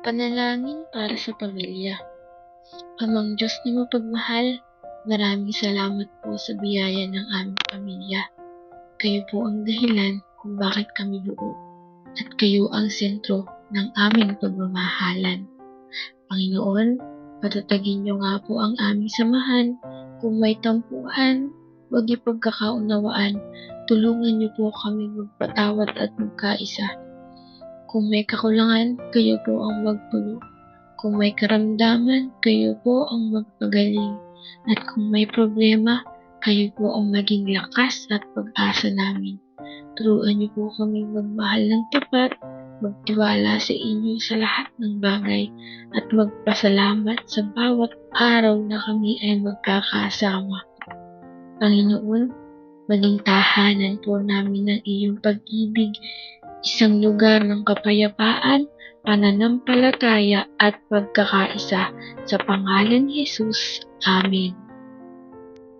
Panalangin para sa pamilya. Amang Diyos na mapagmahal, maraming salamat po sa biyaya ng aming pamilya. Kayo po ang dahilan kung bakit kami buo at kayo ang sentro ng aming pagmamahalan. Panginoon, patatagin niyo nga po ang aming samahan. Kung may tampuhan, huwag niyo pagkakaunawaan. Tulungan niyo po kami magpatawad at magkaisa. Kung may kakulangan, kayo po ang magpuno. Kung may karamdaman, kayo po ang magpagaling. At kung may problema, kayo po ang maging lakas at pag-asa namin. Turuan niyo po kami magmahal ng tapat, magtiwala sa inyo sa lahat ng bagay, at magpasalamat sa bawat araw na kami ay magkakasama. Panginoon, maging tahanan po namin ng iyong pag-ibig, isang lugar ng kapayapaan, pananampalataya at pagkakaisa. Sa pangalan ni Jesus. Amen.